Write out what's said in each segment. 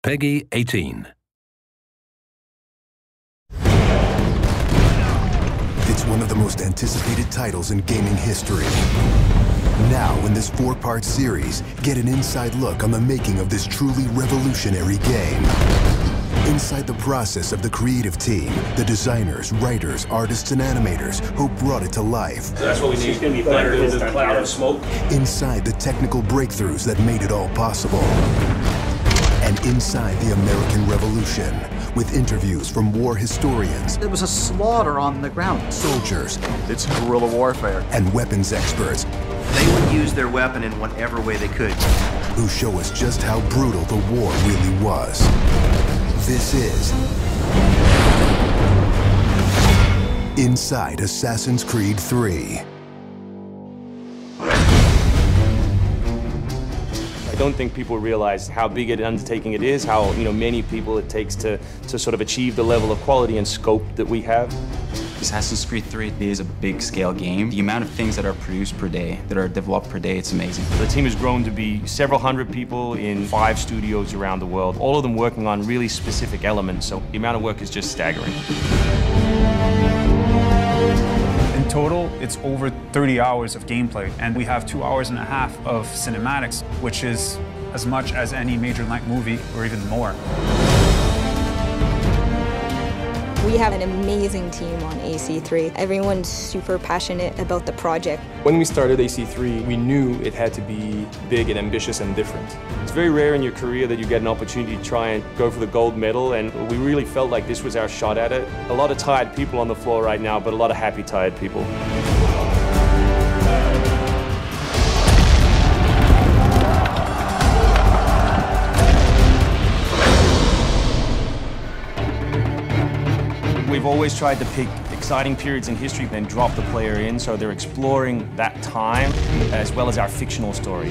Peggy 18. It's one of the most anticipated titles in gaming history. Now, in this 4-part series, get an inside look on the making of this truly revolutionary game. Inside the process of the creative team, the designers, writers, artists, and animators who brought it to life. So that's what we need. It's going to be better than the cloud of smoke. Inside the technical breakthroughs that made it all possible. And inside the American Revolution, with interviews from war historians. There was a slaughter on the ground. Soldiers. It's guerrilla warfare. And weapons experts. They would use their weapon in whatever way they could. Who show us just how brutal the war really was. This is Inside Assassin's Creed 3. I don't think people realize how big an undertaking it is, how many people it takes to sort of achieve the level of quality and scope that we have. Assassin's Creed 3 is a big-scale game. The amount of things that are produced per day, that are developed per day, it's amazing. The team has grown to be several hundred people in 5 studios around the world, all of them working on really specific elements, so the amount of work is just staggering. In total, it's over 30 hours of gameplay, and we have 2.5 hours of cinematics, which is as much as any major-length movie, or even more. We have an amazing team on AC3. Everyone's super passionate about the project. When we started AC3, we knew it had to be big and ambitious and different. It's very rare in your career that you get an opportunity to try and go for the gold medal, and we really felt like this was our shot at it. A lot of tired people on the floor right now, but a lot of happy, tired people. We've always tried to pick exciting periods in history and drop the player in, so they're exploring that time as well as our fictional story.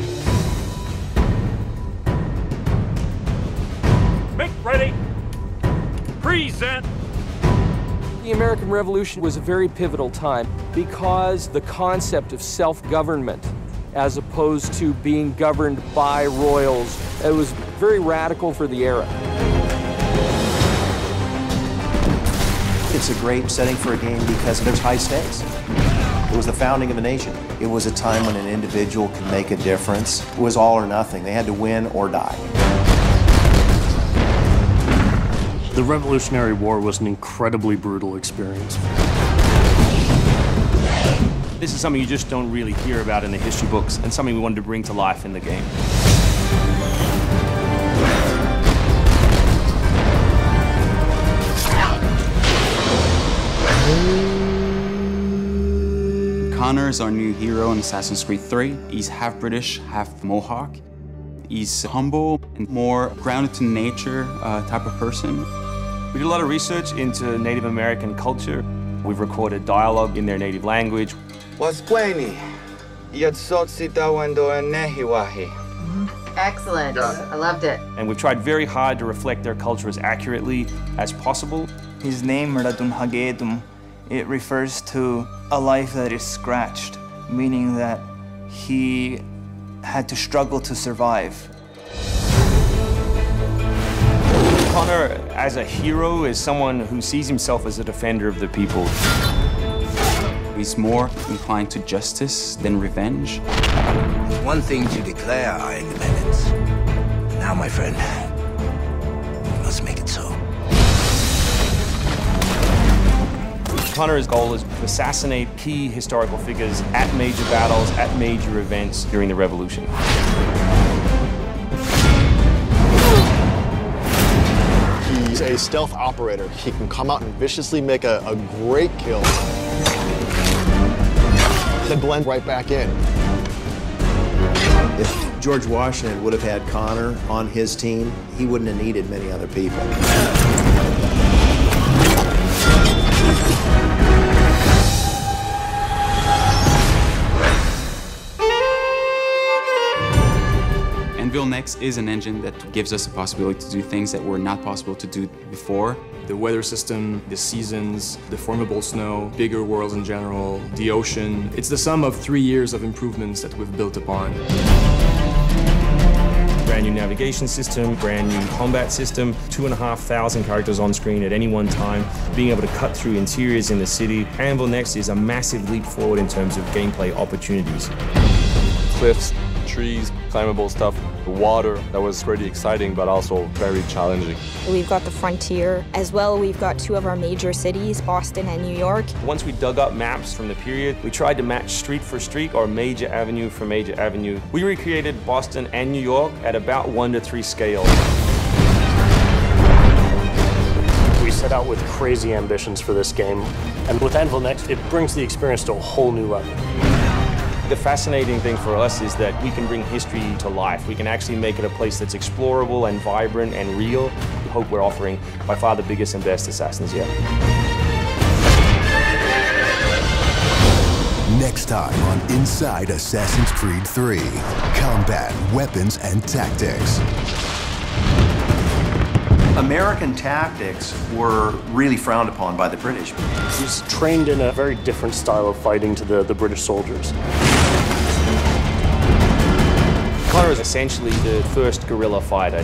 Make ready. Present. The American Revolution was a very pivotal time because the concept of self-government as opposed to being governed by royals, it was very radical for the era. It's a great setting for a game because there's high stakes. It was the founding of a nation. It was a time when an individual could make a difference. It was all or nothing. They had to win or die. The Revolutionary War was an incredibly brutal experience. This is something you just don't really hear about in the history books, and something we wanted to bring to life in the game. Connor is our new hero in Assassin's Creed 3. He's half British, half Mohawk. He's humble and more grounded to nature type of person. We did a lot of research into Native American culture. We've recorded dialogue in their native language. Excellent. I loved it. And we've tried very hard to reflect their culture as accurately as possible. His name, Radun Hagedum, it refers to a life that is scratched, meaning that he had to struggle to survive. Connor, as a hero, is someone who sees himself as a defender of the people. He's more inclined to justice than revenge. It's one thing to declare our independence. Now, my friend, we must make it so. Connor's goal is to assassinate key historical figures at major battles, at major events during the Revolution. He's a stealth operator. He can come out and viciously make a great kill, then blend right back in. If George Washington would have had Connor on his team, he wouldn't have needed many other people. Anvil Next is an engine that gives us the possibility to do things that were not possible to do before. The weather system, the seasons, the formable snow, bigger worlds in general, the ocean. It's the sum of 3 years of improvements that we've built upon. Brand new navigation system, brand new combat system, 2,500 characters on screen at any one time, being able to cut through interiors in the city. Anvil Next is a massive leap forward in terms of gameplay opportunities. Cliffs, trees, climbable stuff, water. That was pretty exciting, but also very challenging. We've got the frontier. As well, we've got two of our major cities, Boston and New York. Once we dug up maps from the period, we tried to match street for street or major avenue for major avenue. We recreated Boston and New York at about 1:3 scale. We set out with crazy ambitions for this game, and with Anvil Next, it brings the experience to a whole new level. The fascinating thing for us is that we can bring history to life. We can actually make it a place that's explorable and vibrant and real. We hope we're offering by far the biggest and best Assassins yet. Next time on Inside Assassin's Creed 3, combat, weapons, and tactics. American tactics were really frowned upon by the British. He's trained in a very different style of fighting to the British soldiers. Connor is essentially the first guerrilla fighter.